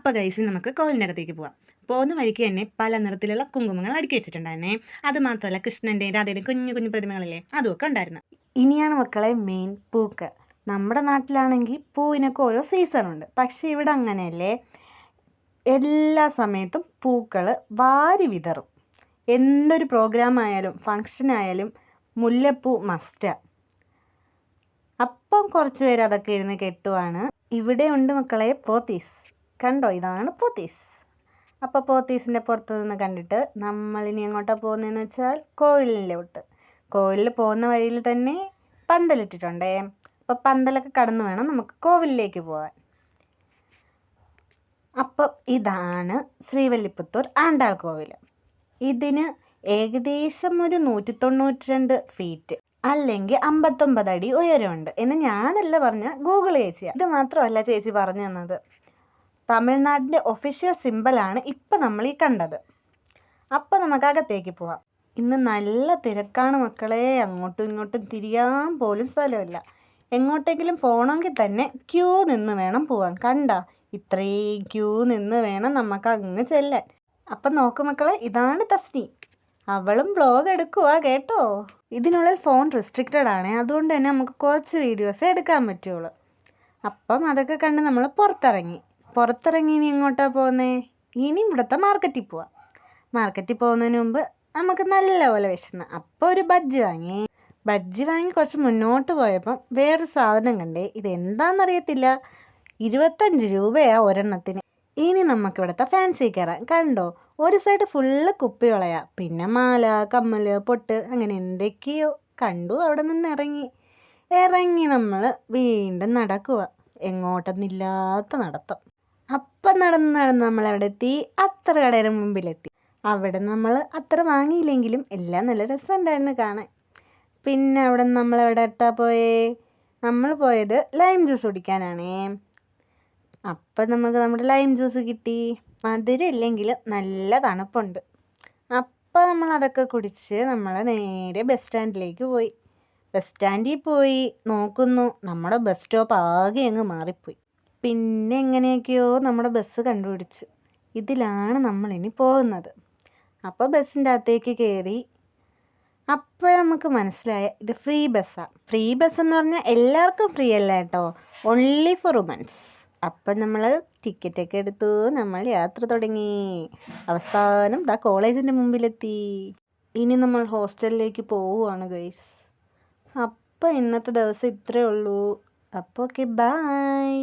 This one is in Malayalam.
അപ്പോൾ ഗൈസ് നമുക്ക് കോവിലിനകത്തേക്ക് പോവാം. പോകുന്ന വഴിക്ക് തന്നെ പല നിറത്തിലുള്ള കുങ്കുമങ്ങൾ അടുക്കി വെച്ചിട്ടുണ്ടായിരുന്നേ. അത് മാത്രമല്ല കൃഷ്ണൻ്റെയും രാധയുടെയും കുഞ്ഞു കുഞ്ഞു പ്രതിമകളില്ലേ, അതുമൊക്കെ ഉണ്ടായിരുന്നു. ഇനിയാണ് മക്കളെ മെയിൻ പൂക്കൾ. നമ്മുടെ നാട്ടിലാണെങ്കിൽ പൂവിനൊക്കെ ഓരോ സീസണുണ്ട്. പക്ഷേ ഇവിടെ അങ്ങനെയല്ലേ, എല്ലാ സമയത്തും പൂക്കൾ വാരി വിതറും. എന്തൊരു പ്രോഗ്രാം ആയാലും ഫങ്ഷൻ ആയാലും മുല്ലപ്പൂ മസ്റ്റാണ്. അപ്പം കുറച്ച് പേര് അതൊക്കെ ഇരുന്ന് കെട്ടുവാണ്. ഇവിടെ ഉണ്ട് മക്കളെ പോത്തീസ്. കണ്ടോ, ഇതാണ് പോത്തീസ്. അപ്പോൾ പോത്തീസിൻ്റെ പുറത്ത് നിന്ന് കണ്ടിട്ട് നമ്മളിനി എങ്ങോട്ടാണ് പോകുന്നതെന്ന് വെച്ചാൽ കോവിലിലോട്ട്. കോവിലിൽ പോകുന്ന വഴിയിൽ തന്നെ പന്തലിട്ടിട്ടുണ്ടേ. അപ്പോൾ പന്തലൊക്കെ കടന്നു വേണം നമുക്ക് കോവിലിലേക്ക് പോകാൻ. അപ്പോൾ ഇതാണ് ശ്രീവല്ലിപുത്തൂർ ആണ്ടാൾ കോവിൽ. ഇതിന് ഏകദേശം ഒരു 192 ഫീറ്റ് അല്ലെങ്കിൽ 59 അടി ഉയരമുണ്ട് എന്ന് ഞാനല്ല പറഞ്ഞ ഗൂഗിൾ ചേച്ചിയാണ്. ഇത് മാത്രമല്ല ചേച്ചി പറഞ്ഞു തന്നത്, തമിഴ്നാടിൻ്റെ ഒഫീഷ്യൽ സിമ്പലാണ് ഇപ്പം നമ്മൾ ഈ കണ്ടത്. അപ്പം നമുക്ക് അകത്തേക്ക് പോവാം. ഇന്ന് നല്ല തിരക്കാണ് മക്കളെ, അങ്ങോട്ടും ഇങ്ങോട്ടും തിരിയാൻ പോലും സ്ഥലമില്ല. എങ്ങോട്ടെങ്കിലും പോകണമെങ്കിൽ തന്നെ ക്യൂ നിന്ന് വേണം പോവാൻ. കണ്ട, ഇത്രയും ക്യൂ നിന്ന് വേണം നമുക്ക് അങ്ങ് ചെല്ലാൻ. അപ്പം നോക്ക് മക്കളെ, ഇതാണ് തസ്നി. അവളും വ്ളോഗ് എടുക്കുക കേട്ടോ. ഇതിനുള്ളിൽ ഫോൺ റെസ്ട്രിക്റ്റഡ് ആണ്, അതുകൊണ്ട് തന്നെ നമുക്ക് കുറച്ച് വീഡിയോസ് എടുക്കാൻ പറ്റുള്ളൂ. അപ്പം അതൊക്കെ കണ്ട് നമ്മൾ പുറത്തിറങ്ങി ഇനി എങ്ങോട്ടാണ് പോകുന്നത്? ഇനി ഇവിടുത്തെ മാർക്കറ്റിൽ പോവാം. മാർക്കറ്റിൽ പോകുന്നതിന് മുമ്പ് നമുക്ക് നല്ലപോലെ വിശന്ന്. അപ്പോൾ ഒരു ബജ്ജി വാങ്ങി കുറച്ച് മുന്നോട്ട് പോയപ്പം വേറൊരു സാധനം കണ്ടേ. ഇതെന്താണെന്നറിയത്തില്ല, 25 രൂപയാണ് ഒരെണ്ണത്തിന്. ഇനി നമുക്കിവിടുത്തെ ഫാൻസി കയറാം. കണ്ടോ, ഒരു സൈഡ് ഫുള്ള് കുപ്പിവളയാണ്, പിന്നെ മാല, കമ്മൽ, പൊട്ട്, അങ്ങനെ എന്തൊക്കെയോ കണ്ടു. അവിടെ നിന്ന് ഇറങ്ങി നമ്മൾ വീണ്ടും നടക്കുക, എങ്ങോട്ടൊന്നില്ലാത്ത നടത്തം. അപ്പം നടന്ന് നമ്മളവിടെ എത്തി, അത്ര കടയുടെ മുമ്പിലെത്തി. അവിടെ നമ്മൾ അത്ര വാങ്ങിയില്ലെങ്കിലും എല്ലാം നല്ല രസമുണ്ടായിരുന്നു കാണാൻ. പിന്നെ അവിടെ നമ്മളെവിടെ നമ്മൾ പോയത് ലൈം ജ്യൂസ് കുടിക്കാനാണേ. അപ്പം നമുക്ക് നമ്മുടെ ലൈം ജ്യൂസ് കിട്ടി. മധുരം ഇല്ലെങ്കിൽ നല്ല തണുപ്പുണ്ട്. അപ്പം നമ്മൾ അതൊക്കെ കുടിച്ച് നമ്മൾ നേരെ ബസ് സ്റ്റാൻഡിലേക്ക് പോയി. ബസ് സ്റ്റാൻഡിൽ പോയി നോക്കുന്നു, നമ്മുടെ ബസ് സ്റ്റോപ്പ് ആകെ അങ്ങ് മാറിപ്പോയി. പിന്നെ എങ്ങനെയൊക്കെയോ നമ്മുടെ ബസ് കണ്ടുപിടിച്ച് ഇതിലാണ് നമ്മളിനി പോകുന്നത്. അപ്പോൾ ബസ്സിൻ്റെ അകത്തേക്ക് കയറി. അപ്പോൾ നമുക്ക് മനസ്സിലായ ഇത് ഫ്രീ ബസ്സാണ്. ഫ്രീ ബസ് എന്ന് പറഞ്ഞാൽ എല്ലാവർക്കും ഫ്രീ അല്ല കേട്ടോ, ഓൺലി ഫോർ വുമൻസ്. അപ്പം നമ്മൾ ടിക്കറ്റൊക്കെ എടുത്തു, നമ്മൾ യാത്ര തുടങ്ങി. അവസാനം കോളേജിൻ്റെ മുമ്പിലെത്തി. ഇനി നമ്മൾ ഹോസ്റ്റലിലേക്ക് പോവുകയാണ് ഗൈസ്. അപ്പോൾ ഇന്നത്തെ ദിവസം ഇത്രയേ ഉള്ളൂ. അപ്പോൾ ഓക്കെ, ബൈ.